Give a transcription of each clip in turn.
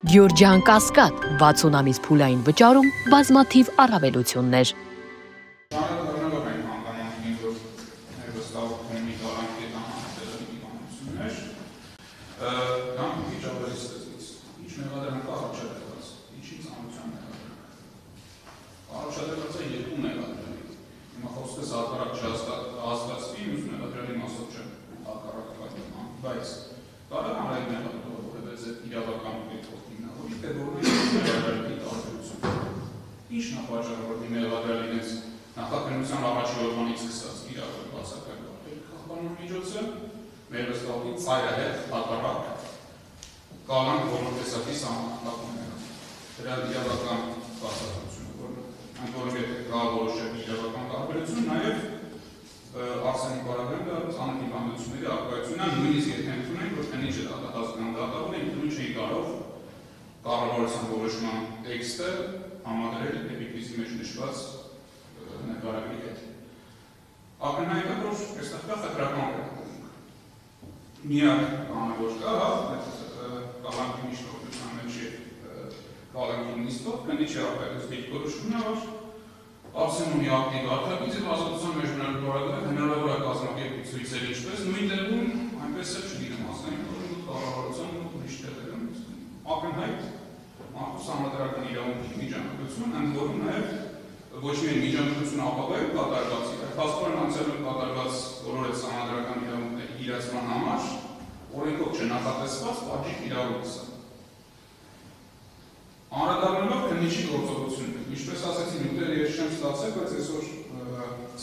Գյորջյան Կասկադ 60 ամիս փուլային վճարում բազմաթիվ առավելություններ։ Ինչ նախաճառ որ իմեյլադրել իրենց նախաքննության առաջի օրվանից սկսած իրական բացակայել քաղաքական միջոցը մեր վստահի ծայրը հետ հակառակ կանանք բոլոր տեսակի սահմանափակումները դրա իրավական բացատրությունը որ ընդ որում եթե կա որոշակի իրավական տարբերություն նաև Արսենի Ղարաբաղյանը ցանկ հիվանդությունների արկայությունն նույնիսկ եթե ընդունենք որ քննիչը դատախազգան դատավոր է ինքնին չի կարող կառավարության որոշման տեքստը համադրել էպիկրիզի մեջ նշված նկարագրի հետ։ Ակնհայտ է, որ այստեղ կա խտրական վերաբերմունք։ Միակ բանը որ կա, կալանքի միջնորդության մեջ կալանքի նիստով, քննիչի արտահայտած դիրքորոշումն է, որ Արսենոնի ակտիվ արտահայտից եւ ազատության մեջ բնորոշ հնարավոր է կազմակերպի ցույցեր ինչպես նույն դեպքում այնպես էլ չգիտեմ ասենք որ կառավարության ուրիշ տեղերում ակնհայտ Մարդուս համադրական իրավունքի միջամտություն, ընդ որում նաև ոչ միայն միջամտություն ապագայում կատարված, փաստորեն անցյալում կատարված բոլոր այդ համադրական իրավունքների իրացման համար օրենքով չնախատեսված պատժիկ իրավունք է։ Անդրադառնալով քննիչի գործողություններին, ինչպես ասացի, նյութերը ես չեմ ստացել, բայց այսօր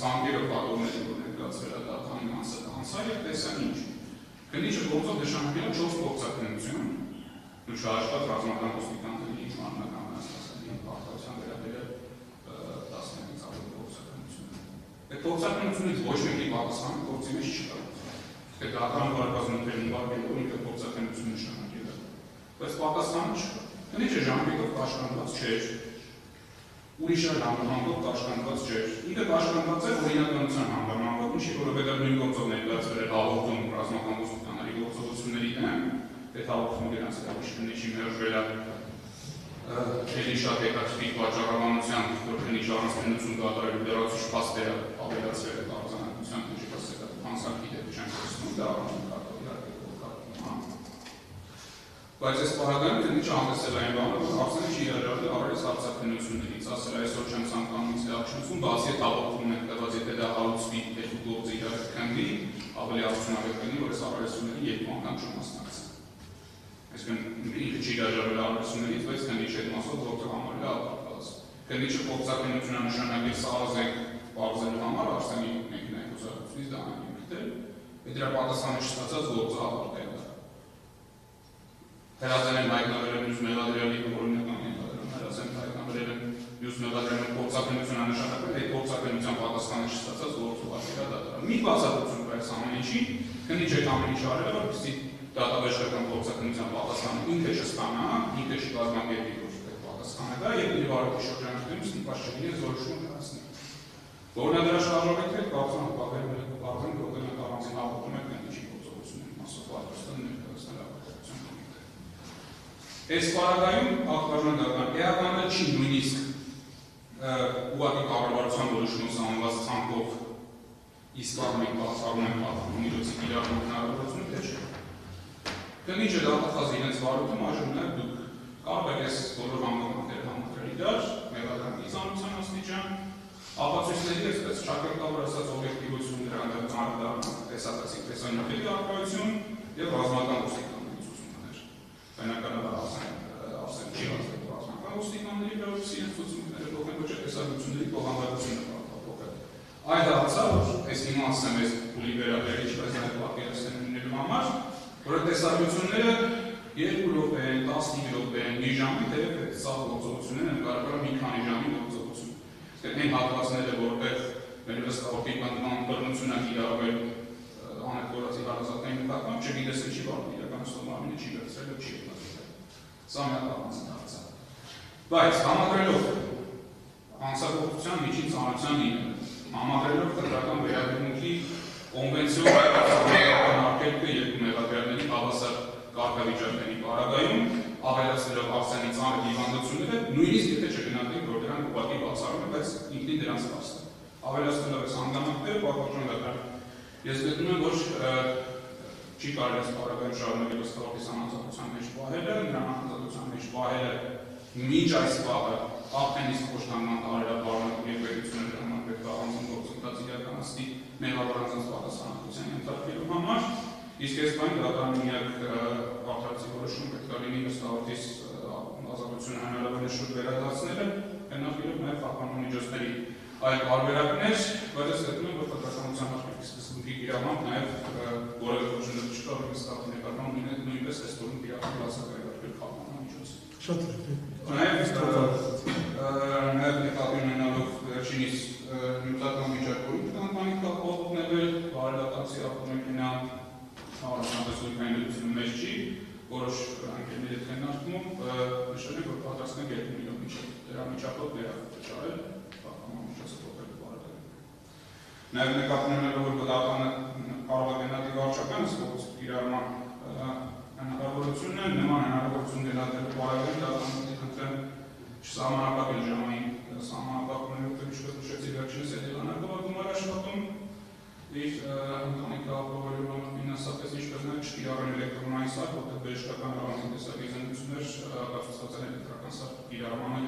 ցանկերը պատողների որ ներկայացվել է դատանի անսա եւ տեսան ինչ։ Քննիչը գործով նշանակել է 4 գործակնություն ու շարժված ռազմական ոստիկանների իշխանական անաստասների պարտության վերաբերել 10-ից ավելի գործակնություն։ Այդ գործակնությունից ոչ մեկի պատասխանը գործի մեջ չկա։ Թե դատարան վարակազմունքների վարկելով ինքը գործակնություն նշանակել է, բայց պատասխանը չկա։ Քննիչը ժամկետով կաշկանդված չէր, ուրիշ այլ հանգամանքով կաշկանդված չէր։ Ինքը կաշկանդված է օրինականության հանգամանքով, ինչի որովհետև նույն գործով ներկայացվել է հաղորդում ռազմական ոստիկանների գործողությունների դեմ, այդ հաղորդումը դրանց քննիչի մերժվել է էլի շատ հետաքրքիր պատճառաբանությամբ, որ քննիչ առանց քննություն կատարելու լրացուցիչ փաստերը ավելացրել է կառուցանության քննիչի հանցանքի դեպք չեն խոսում, դա բայց այս պարագայում քննիչը հանդեսել այն բանը, որ Արսենը չի հրաժարվել առայժմ հարցաքննություններից, ասել այսօր չեմ ցանկանում ինձ հաղորդություն, բացի այդ հաղորդումն է տված, եթե դա հարուցվի երկու գործի իրար քննի, ավելի արդյունավետ կլինի, որ այս առայժումների երկու անգամ չմասնակցեն։ Այսինքն ինքը չի հրաժարվել առայժումներից, բայց քննիչի հետ մասով գործը համարել է ապահովված։ Քննիչը փոխձայնությունը նշանակել սարազենք բարձելու համար Արսենի մեկնային կուսակցությունից դա այն գտել, եւ դրա պատասխանը չստացած գործը ավարտել։ Հրազեն են հայտնաբերել մյուս մեղադրյալի օրինական ենթադրում, հրազեն հայտնաբերել են մյուս մեղադրյալի գործակնությունը նշանակել, այդ գործակնության պատասխանը չստացած գործը ուղարկել է դատարան։ Մի բացատրություն կա այս ամեն ինչի, քննիչը ամեն ինչ արել է, որպեսզի դատավերջական գործակնության պատասխանը ինքը չստանա, ինքը չկազմակերպի որ այդ պատասխանը դա եւ իր վարորդի շրջանակներում ստիպված չլինի զորություն կայացնել։ Որն դրա շարժողիքներ կարծում եմ պատերել է արդեն գոտել առանցին հաղորդում է քննիչի գործողությունների մասով պատրաստել ներկայացնել Այս պարագայում ակտուալական էականը չի նույնիսկ ուղղակի կառավարության որոշումը սահմանված ցանկով իսկ մենք բացառում ենք պատմությունից իրական հնարավորությունը թե չէ։ Քննիչը դատախազ իրենց վարորդում այժմ նաև դուք կարող եք այս բոլոր համակարգերը համադրել իրար, մեղադրանքի ծանրության աստիճան, ապացույցների այսպես ճակատավոր ասած օբյեկտիվություն դրանց անդրադառնալը, տեսակացի տեսանյութերի առկայություն եւ ռազմական ոստիկանների ցուցումներ։ Բնականաբար Արսեն չի ասել ռազմական ոստիկանների վերաբերյալ ցուցումները փոխեն ոչ տեսակցությունների փոխանցությունը փոխել։ Այդ հարցը որ այս հիմա ասեմ այս փուլի վերաբերյալ ինչպես նաև պատկերացնելու համար, որ տեսակցությունները 2 րոպե, 15 րոպե, մի ժամի թեև այդ սա գործողությունները կարող է մի քանի ժամի գործողություն։ Այդ այն հատվածները որտեղ մեր վստահողի բանտման բռնությունը իրավաբեր անեկորացի հարազատային նկատմամբ չգիտես ինչի բան իրականացնում ամենը չի վերցրել ու չի մտածել։ Սա մի հարց է։ Բայց համադրելով հանցագործության միջին ծանրության լինելը, համադրելով խտրական վերաբերմունքի կոնվենցիոն արգելքը երկու մեղադրյալների հավասար կարգավիճակների պարագայում ավելացնելով ակցիանի ծանր հիվանդությունները, նույնիսկ եթե չգնահատենք, որ դրանք ուղղակի բացառում են, բայց ինքնին դրանց փաստը։ Ավելացնելով այս հանգամանքները, պատվիրակության դատարան ես գտնում եմ, որ չի կարելի սպառակայում շարունակել ստորտի համազատության մեջ պահելը, նրան համազատության մեջ պահելը մինչ այս պահը ապենից խոշտանգման տարերապարունակում եւ պետությունը դրան պետք է առանձին գործընթաց իրականացնի մեղավոր անձանց պատասխանատվության ենթարկելու համար, իսկ այս բանը դատարանի միակ արդարացի որոշում պետք է լինի ստորտիս ազատությունը հնարավորինս շուտ վերադարձնելը, հնարավորինս նաեւ պահպանող միջոցների այլ տարբերակներ, բայց ես գտնում եմ, որ պատասխանատվության հաշվարկի սկզբունքի կիրառմամբ նաեւ որևէ ոչինչ չկա, որ ստատի նկատմամբ նույնպես այս տուրում կիրառել բացակայել պահպանող միջոց։ Շատ Նաև նկատի ունենալով վերջինիս նյութական վիճակորում կանտանի կապով օգնել, բարելատացի ապօրինքնա հարաբերական լուծում մեջ չի, որոշ անկերների հետ քննարկում, նշել է, որ պատրաստն է 2 միլիոն դրա միջակայք վերավճարել, պահպանող միջոցը փոխելու բարելավում։ Նաև նկատի ունենալով, որ բնականը կարող է գնահատի վարչական ստեղծող կիրառման հնարավորությունն է, նման հնարավորություն գնահատելու բարելավում դատարանների խնդրեմ չսահմանափակել ժամային սահմանափակումներով, ինչպես նշեցի վերջինս հետևանքով աշխատում իր ընտանիքը ապահովելու համար ֆինանսապես ինչպես նաև չկիրառել էլեկտրոնային սարք, որտեղ բժշկական առանձին տեսակի զննություններ կապված են էլեկտրական սարքի կիրառմանը